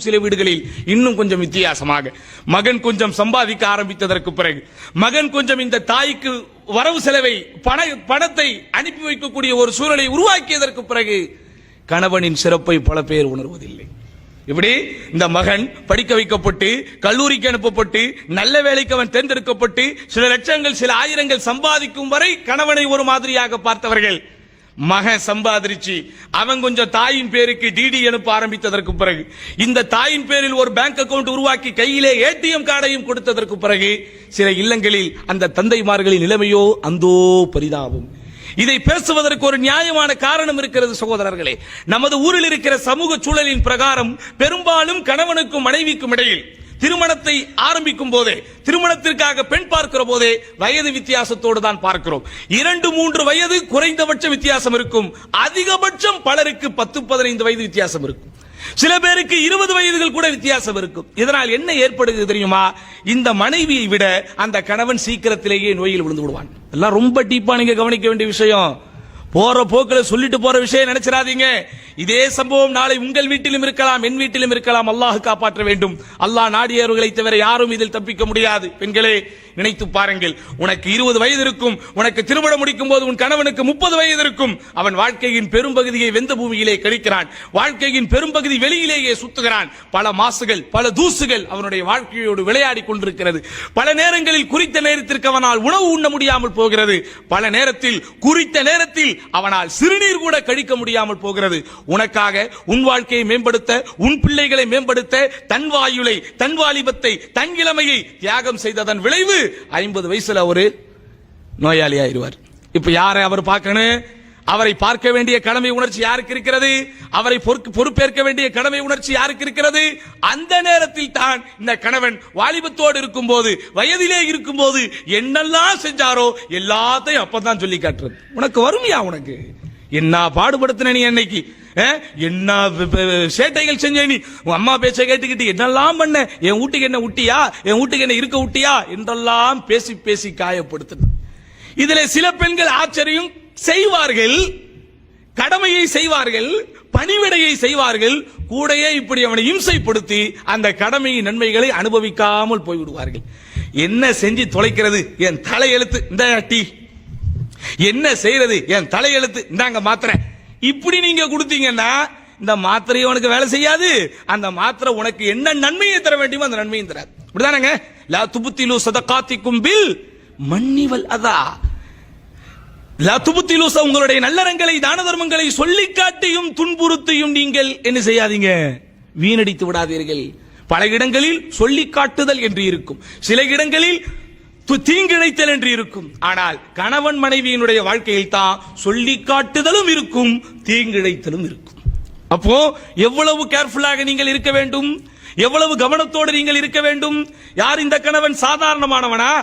சில வீடுகளில் இன்னும் கொஞ்சம் வித்தியாசமாக மகன் கொஞ்சம் சம்பாதிக்க ஆரம்பித்ததற்கு பிறகு மகன் கொஞ்சம் இந்த தாய்க்கு வரவு செலவை பணத்தை அனுப்பி வைக்கக்கூடிய ஒரு சூழலை உருவாக்கியதற்கு பிறகு கணவனின் சிறப்பை பல பேர் உணர்வதில்லை. இப்படி இந்த மகன் படிக்க வைக்கப்பட்டு கல்லூரிக்கு அனுப்பப்பட்டு நல்ல வேலைக்கு அவன் தேர்ந்தெடுக்கப்பட்டு சில லட்சங்கள் சில ஆயிரங்கள் சம்பாதிக்கும் வரை கணவனை ஒரு மாதிரியாக பார்த்தவர்கள், மகன் சம்பாதிச்சு அவன் கொஞ்சம் தாயின் பேருக்கு டிடி அனுப்ப ஆரம்பித்ததற்கு பிறகு இந்த தாயின் பேரில் ஒரு பேங்க் அக்கவுண்ட் உருவாக்கி கையிலே ஏடிஎம் கார்டையும் கொடுத்ததற்கு பிறகு சில இல்லங்களில் அந்த தந்தைமார்களின் நிலைமையோ அந்தோ பரிதாபம். இதை பேசுவதற்கு ஒரு நியாயமான காரணம் இருக்கிறது சகோதரர்களே. நமது ஊரில் இருக்கிற சமூக சூழலின் பிரகாரம் பெரும்பாலும் கணவனுக்கும் மனைவிக்கும் இடையில் திருமணத்தை ஆரம்பிக்கும் போதே, திருமணத்திற்காக பெண் பார்க்கிற போதே வயது வித்தியாசத்தோடு தான் பார்க்கிறோம். 2-3 வயது குறைந்தபட்ச வித்தியாசம் இருக்கும். அதிகபட்சம் பலருக்கு 10-15 வயது வித்தியாசம் இருக்கும். சில பேருக்கு 20 வயதுகள் கூட வித்தியாசம் இருக்கும். இதனால் என்ன ஏற்படுகிறது தெரியுமா? இந்த மனைவியை விட அந்த கணவன் சீக்கிரத்திலேயே நோயில் விழுந்து விடுவான். எல்லாம் ரொம்ப டீப்பா நீங்க கவனிக்க வேண்டிய விஷயம். போற போக்கில் சொல்லிட்டு போற விஷயம் நினைச்சிடாதீங்க. இதே சம்பவம் நாளை உங்கள் வீட்டிலும் இருக்கலாம், என் வீட்டிலும் இருக்கலாம். அல்லாஹ் காப்பாற்ற வேண்டும். அல்லாஹ் நாடியவர்களை தவிர யாரும் இதில் தப்பிக்க முடியாது. பெண்களே நினைத்து பாருங்கள், உனக்கு 20 வயது இருக்கும், உனக்கு திருமணம் முடிக்கும் போது உன் கணவனுக்கு 30 வயது இருக்கும். அவன் வாழ்க்கையின் பெரும்பகுதியை வெந்த பூமியிலே கழிக்கிறான், வாழ்க்கையின் பெரும்பகுதி வெளியிலேயே சுத்துகிறான். பல மாசுகள் பல தூசுகள் அவனுடைய வாழ்க்கையோடு விளையாடி கொண்டிருக்கிறது. பல நேரங்களில் குறித்த நேரத்திற்கு அவனால் உணவு உண்ண முடியாமல் போகிறது. பல நேரத்தில் குறித்த நேரத்தில் அவனால் சிறுநீர் கூட கழிக்க முடியாமல் போகிறது. உனக்காக உன் வாழ்க்கையை மேம்படுத்த, உன் பிள்ளைகளை மேம்படுத்த தன் வாயுளை, தன் வாலிபத்தை, தன் இளமையை தியாகம் செய்ததன் விளைவு 50 வயசுல ஒரு நோயாளி ஆயிடுவார். இப்ப யாரை அவர் பார்க்கணும்? அவரை பார்க்க வேண்டிய கடமை உணர்ச்சி யாருக்கு இருக்கிறது? அவரை பொறுப்பேற்க வேண்டிய கடமை உணர்ச்சி யாருக்கு இருக்கிறது? அந்த நேரத்தில் தான் இந்த கணவன் வாலிபத்தோடு இருக்கும் போது, வயதிலே இருக்கும் போது என்னெல்லாம் செஞ்சாரோ எல்லாத்தையும் அப்பதான் சொல்லி காட்டுறது. உனக்கு வறுமையா? உனக்கு என்ன பாடுபடுத்தின நீ அன்னைக்கு, என்ன சேட்டைகள் செஞ்ச நீ, உன் அம்மா பேச்ச கேட்டுக்கிட்டு என்னெல்லாம் பண்ண, என் வீட்டுக்கு என்ன விட்டியா, என் வீட்டுக்கு என்ன இருக்க விட்டியா என்றெல்லாம் பேசி பேசி காயப்படுத்து. இதுல சில பெண்கள் ஆச்சரியம் செய்வார்கள், கடமையை செய்வார்கள், பணிவிடையை செய்வார்கள், கூடையே இப்படி அவனை இம்சைப்படுத்தி அந்த கடமையின் நன்மைகளை அனுபவிக்காமல் போய்விடுவார்கள். என்ன செஞ்சு தொலைக்கிறது? என் தலையெழுத்து இந்த டீ, என்ன செய்யறது? என் தலையெழுத்து இந்தாங்க மாத்திரை. இப்படி நீங்க கொடுத்தீங்கன்னா இந்த மாத்திரையை உனக்கு வேலை செய்யாது. அந்த மாத்திரை உனக்கு என்ன நன்மையை தர வேண்டுமோ அந்த நன்மையும் தராது. இப்படிதானங்க? லா துபுத்திலு சதகாத்திக்கும் பில் மன்னிவல் அதா. லா துபுத்திலு, உங்களுடைய நல்லறங்களை தான தர்மங்களை சொல்லி காட்டியும் துன்புறுத்தியும் நீங்கள் என்ன செய்யாதீங்க, வீணடித்து விடாதீர்கள். பல இடங்களில் சொல்லி காட்டுதல் என்று இருக்கும், சில இடங்களில் தீங்கிழைத்தல் என்று இருக்கும். ஆனால் கணவன் மனைவியினுடைய வாழ்க்கையில் தான் சொல்லி காட்டுதலும் இருக்கும், தீங்கிழைத்தலும் இருக்கும். அப்போ எவ்வளவு கேர்ஃபுல்லாக நீங்கள் இருக்க வேண்டும், எவ்வளவு கவனத்தோடு நீங்கள் இருக்க வேண்டும். யார் இந்த கணவன்? சாதாரணமானவனா?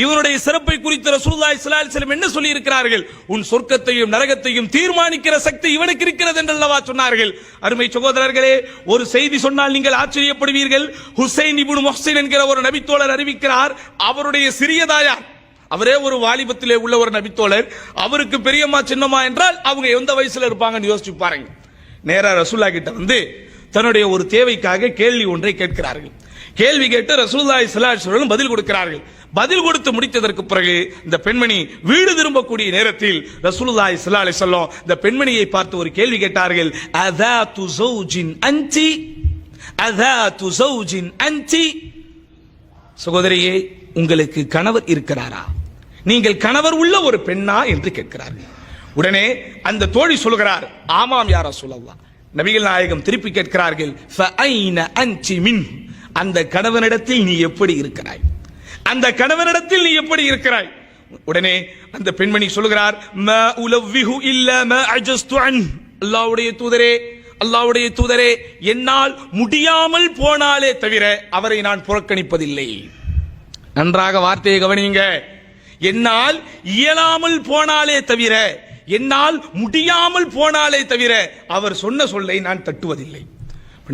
இவனுடைய சிறப்பை குறித்து ரசூலுல்லாஹி ஸல்லல்லாஹு அலைஹி வஸல்லம் என்ன சொல்லி இருக்கிறார்கள்? உன் சொர்க்கத்தையும் நரகத்தையும் தீர்மானிக்கிற சக்தி இவனுக்கு இருக்கிறது என்று அல்லாஹ் சொன்னார்கள். அருமை சகோதரர்களே, ஒரு செய்தி சொன்னால் நீங்கள் ஆச்சரியப்படுவீர்கள். ஹுசைன் இப்னு முஹ்சின் என்கிற ஒரு நபித்தோழர் அறிவிக்கிறார். அவருடைய சிறிய தாயார், அவரே ஒரு வாலிபத்திலே உள்ள ஒரு நபித்தோழர், அவருக்கு பெரியம்மா சின்னம்மா என்றால் அவங்க எந்த வயசுல இருப்பாங்கன்னு யோசிச்சு பாருங்க. நேரா ரசூலுல்லாஹ் கிட்ட வந்து தன்னுடைய ஒரு தேவைக்காக கேள்வி ஒன்றை கேட்கிறார்கள். கேள்வி கேட்டு ரசூலுல்லாஹி ஸல்லல்லாஹு அலைஹி வஸல்லம் பதில் கொடுக்கிறார்கள். பதில் கொடுத்து முடித்ததற்கு பிறகு இந்த பெண்மணி வீடு திரும்பக்கூடிய நேரத்தில் ரசூலுல்லாஹி ஸல்லல்லாஹு அலைஹி வஸல்லம் இந்த பெண்மணியை பார்த்து ஒரு கேள்வி கேட்டார்கள். அஸாது ஸௌஜின் அன்டி, அஸாது ஸௌஜின் அன்டி. சகோதரியே, உங்களுக்கு கணவர் இருக்கிறாரா? நீங்கள் கணவர் உள்ள ஒரு பெண்ணா என்று கேட்கிறார்கள். உடனே அந்த தோழி சொல்கிறார், ஆமாம் யா ரசூலல்லாஹ். நபிகள் நாயகம் திருப்பி கேட்கிறார்கள், ஃபஐன அன்டி மின். அந்த கணவனிடத்தில் நீ எப்படி இருக்கிறாய்? அந்த கணவனிடத்தில் நீ எப்படி இருக்கிறாய்? உடனே அந்த பெண்மணி சொல்கிறார், மா உலவ்விஹு இல்லா மா அஜஸ்து அன். அல்லாஹ்வுடைய தூதரே, அல்லாஹ்வுடைய தூதரே, என்னால் முடியாமல் போனாலே தவிர அவரை நான் புறக்கணிப்பதில்லை. நன்றாக வார்த்தையை கவனியுங்க. என்னால் இயலாமல் போனாலே தவிர, என்னால் முடியாமல் போனாலே தவிர அவர் சொன்ன சொல்லை நான் தட்டுவதில்லை.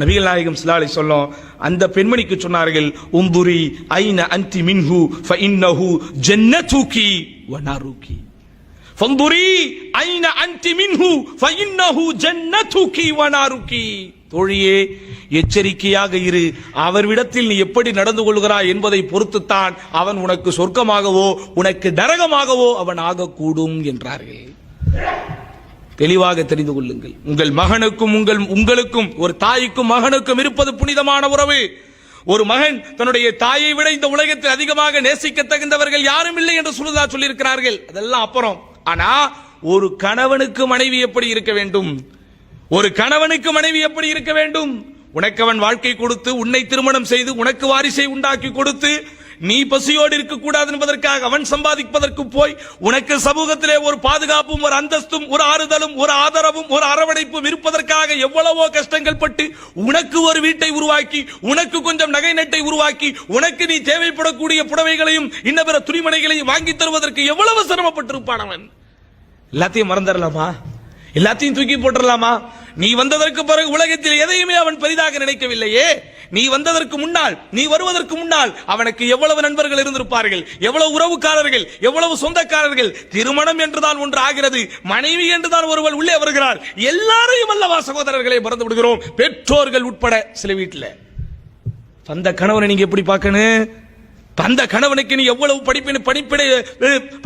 நபிகள் நாயகம் ஸல்லல்லாஹு அலைஹி வஸல்லம் அந்த பெண்மணிக்கு சொன்னார்கள், உந்துரி ஐன அன்தி மின்ஹு ஃபஇன்னஹு ஜன்னதுகி வ நாருகி. ஃபந்துரி ஐன அன்டி மின்ஹு ஃபஇன்னஹு ஜன்னதுகி வ நாருகி. தோழியே, எச்சரிக்கையாக இரு. அவரிடத்தில் நீ எப்படி நடந்து கொள்கிறாய் என்பதை பொறுத்துத்தான் அவன் உனக்கு சொர்க்கமாகவோ உனக்கு நரகமாகவோ அவன் ஆகக்கூடும் என்றார்கள். தெளிவாக தெரிந்து கொள்ளுங்கள். உங்கள் மகனுக்கும் உங்களுக்கும் ஒரு தாய்க்கும் மகனுக்கும் இருப்பது புனிதமான உறவு. ஒரு மகன் தன்னுடைய தாயை விட இந்த உலகத்தில் அதிகமாக நேசிக்க தகுந்தவர்கள் யாரும் இல்லை என்று சொல்லியிருக்கிறார்கள். அதெல்லாம் அப்புறம். ஆனா ஒரு கணவனுக்கு மனைவி எப்படி இருக்க வேண்டும்? ஒரு கணவனுக்கு மனைவி எப்படி இருக்க வேண்டும்? உனக்கு அவன் வாழ்க்கை கொடுத்து, உன்னை திருமணம் செய்து, உனக்கு வாரிசை உண்டாக்கி கொடுத்து, நீ பசியோடு இருக்கக்கூடாது என்பதற்காக அவன் சம்பாதிப்பதற்கு போய் உனக்கு சமூகத்திலே ஒரு பாதுகாப்பும் ஒரு அந்தஸ்தும் ஒரு ஆறுதலும் ஒரு ஆதரவும் ஒரு அரவணைப்பும் இருப்பதற்காக எவ்வளவோ கஷ்டங்கள் பட்டு உனக்கு ஒரு வீட்டை உருவாக்கி, உனக்கு கொஞ்சம் நகை நட்டை உருவாக்கி, உனக்கு நீ தேவைப்படக்கூடிய புடவைகளையும் இன்ன பிற துணிமணிகளையும் வாங்கி தருவதற்கு எவ்வளவு சிரமப்பட்டிருப்பான் அவன். எல்லாத்தையும் மறந்துடலாமா? எல்லாத்தையும் தூக்கி போட்டுடலாமா? நீ வந்ததற்கு பிறகு உலகத்தில் எதையுமே அவன் பெரிதாக நினைக்கவில்லையே. நீ வந்ததற்கு முன்னால், நீ வருவதற்கு முன்னால் அவனுக்கு எவ்வளவு நண்பர்கள் இருந்திருப்பார்கள், எவ்வளவு உறவுக்காரர்கள், எவ்வளவு சொந்தக்காரர்கள். திருமணம் என்றுதான் ஒன்று ஆகிறது, மனைவி என்றுதான் ஒருவள் உள்ளே வருகிறார். எல்லாரையும் அல்லவா சகோதரர்களை மறந்து விடுகிறோம், பெற்றோர்கள் உட்பட. சில வீட்டில் அந்த கணவனை நீங்க எப்படி பார்க்கணும்? அந்த கணவனுக்கு நீ எவ்வளவு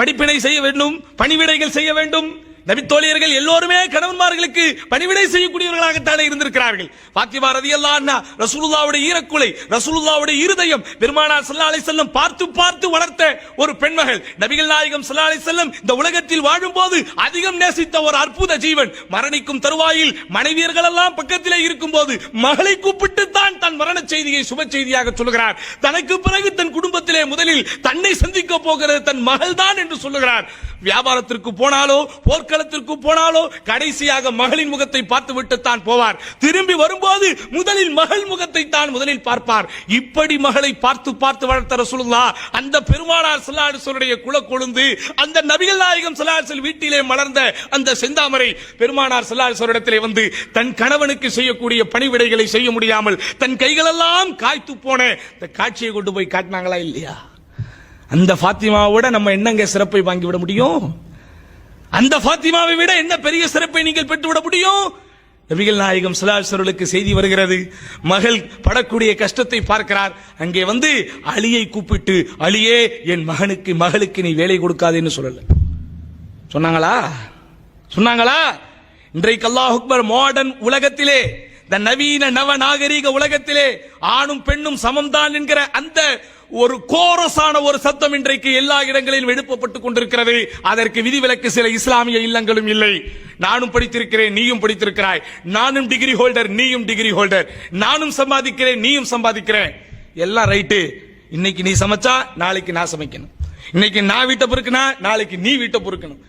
படிப்பினை செய்ய வேண்டும், பணிவிடைகள் செய்ய வேண்டும். நபித்தோழியர்கள் எல்லோருமே கணவன்மார்களுக்கு பணிவிடை செய்யக்கூடியவர்களாகத்தானே இருந்திருக்கிறார்கள். பாத்திமா ரலியல்லாஹு அன்ஹா ரசூலுல்லாஹ்வுடைய ஈரக்குலை, ரசூலுல்லாஹ்வுடைய இருதயம், பெருமானார் ஸல்லல்லாஹு அலைஹி வஸல்லம் பார்த்து பார்த்து வளர்த்த ஒரு பெண்மகள். நபிகள் நாயகம் ஸல்லல்லாஹு அலைஹி வஸல்லம் இந்த உலகத்தில் வாழும்போது அதிகம் நேசித்த ஒரு அற்புத ஜீவன். மரணிக்கும் தருவாயில் மனைவியர்கள் எல்லாம் பக்கத்திலே இருக்கும்போது மகளை கூப்பிட்டு தான் தன் மரண செய்தியை சுப செய்தியாக சொல்லுகிறார். தனக்கு பிறகு தன் குடும்பத்திலே முதலில் தன்னை சந்திக்க போகிறது தன் மகள் தான் என்று சொல்லுகிறார். வியாபாரத்திற்கு போனாலோ போர்க்களத்திற்கு போனாலோ கடைசியாக மகளின் முகத்தை பார்த்து விட்டு தான் போவார். திரும்பி வரும்போது முதலில் மகள் முகத்தை தான் முதலில் பார்ப்பார். இப்படி மகளை பார்த்து பார்த்து வளர்த்த ரசூலுல்லாஹ் அந்த பெருமானார் ஸல்லல்லாஹு அலைஹி வஸல்லம் குலக்கொழுந்து, அந்த நபிகள் நாயகம் ஸல்லல்லாஹு அலைஹி வஸல்லம் வீட்டிலே மலர்ந்த அந்த செந்தாமரை பெருமானார் ஸல்லல்லாஹு அலைஹி வஸல்லம் வந்து தன் கணவனுக்கு செய்யக்கூடிய பணிவிடைகளை செய்ய முடியாமல் தன் கைகளெல்லாம் காய்த்து போன இந்த காட்சியை கொண்டு போய் காட்டினாங்களா இல்லையா? அந்த ஃபாத்திமாவோட நம்ம என்னங்க சிறப்பை வாங்கிவிட முடியும்? அந்த ஃபாத்திமாவை விட என்ன பெரிய சிறப்பை நீங்கள் பெற்றுவிட முடியும்? நபிகள் நாயகம் ஸல்லல்லாஹு அலைஹி வஸல்லம் செய்தி வருகிறது, மகள் படக்கூடிய கஷ்டத்தை பார்க்கிறார். அங்கே வந்து அலியை கூப்பிட்டு, அலியே, என் மகளுக்கு நீ வேலை கொடுக்காதேன்னு சொல்லல. சொன்னாங்களா? இன்றைக்கு அல்லாஹ் அக்பர் மாடர்ன் உலகத்திலே, இந்த நவீன நவ நாகரீக உலகத்திலே ஆணும் பெண்ணும் சமம்தான் என்கிற அந்த ஒரு கோரஸான ஒரு சத்தம் இன்றைக்கு எல்லா இடங்களிலும் எழுப்பப்பட்டுக் கொண்டிருக்கிறது. அதற்கு விதிவிலக்கு சில இஸ்லாமிய இல்லங்களும் இல்லை. நானும் படித்திருக்கிறேன், நீயும் படித்திருக்கிறாய். நானும் டிகிரி ஹோல்டர், நீயும் டிகிரி ஹோல்டர். நானும் சம்பாதிக்கிறேன், நீயும் சம்பாதிக்கிறேன். எல்லாம் ரைட்டு. இன்னைக்கு நீ சமைச்சா நாளைக்கு நான் சமைக்கணும். இன்னைக்கு நான் வீட்டை பொறுக்கனா நாளைக்கு நீ வீட்டை பொறுக்கணும்.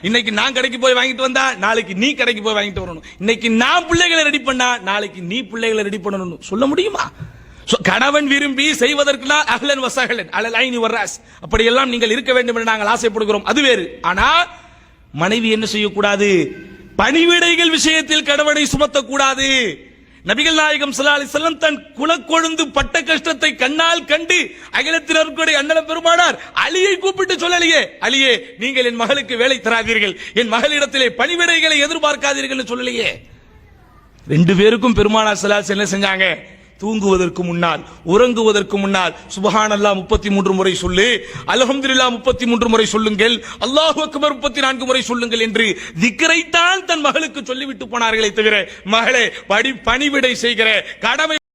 இன்னைக்கு நான் கடைக்கு போய் வாங்கிட்டு வந்தா நாளைக்கு நீ கடைக்கு போய் வாங்கிட்டு வரணும். இன்னைக்கு நான் பிள்ளைகளை ரெடி பண்ணா நாளைக்கு நீ பிள்ளைகளை ரெடி பண்ணணும். சொல்ல முடியுமா? கணவன் விரும்பி செய்வதற்கு அஹ்லன் வஸஹலன் அலல் ஐனி வர்ராஸ் அப்படியெல்லாம் நீங்கள் இருக்க வேண்டும் என்று நாங்கள் ஆசைப்படுகிறோம், அது வேறு. ஆனா மனைவி என்ன செய்யக்கூடாது? பணிவிடைகள் விஷயத்தில் கணவனை சுமத்தக்கூடாது. நபிகள் நாயகம் ஸல்லல்லாஹு அலைஹி வஸல்லம் தன் குலக்கொழுந்து பட்ட கஷ்டத்தை கண்ணால் கண்டு அகிலத்தினருடைய அண்ணன் பெருமானார் அலியை கூப்பிட்டு சொல்லலையே, அலியே, நீங்கள் என் மகளுக்கு வேலை தராதீர்கள், என் மகளிடத்திலே பணிவிடைகளை எதிர்பார்க்காதீர்கள் சொல்லலையே. ரெண்டு பேருக்கும் பெருமானார் ஸல்லல்லாஹு அலைஹி வஸல்லம் என்ன செஞ்சாங்க? தூங்குவதற்கு முன்னால், உறங்குவதற்கு முன்னால் சுப்ஹானல்லாஹ் 33 முறை சொல்லு, அல்ஹம்துலில்லாஹ் 33 முறை சொல்லுங்கள், அல்லாஹு அக்பர் 34 முறை சொல்லுங்கள் என்று திக்ரைத்தான் தன் மகளுக்கு சொல்லிவிட்டு போனார்களே தவிர, மகளே பணிவிடை செய்கிற கடமை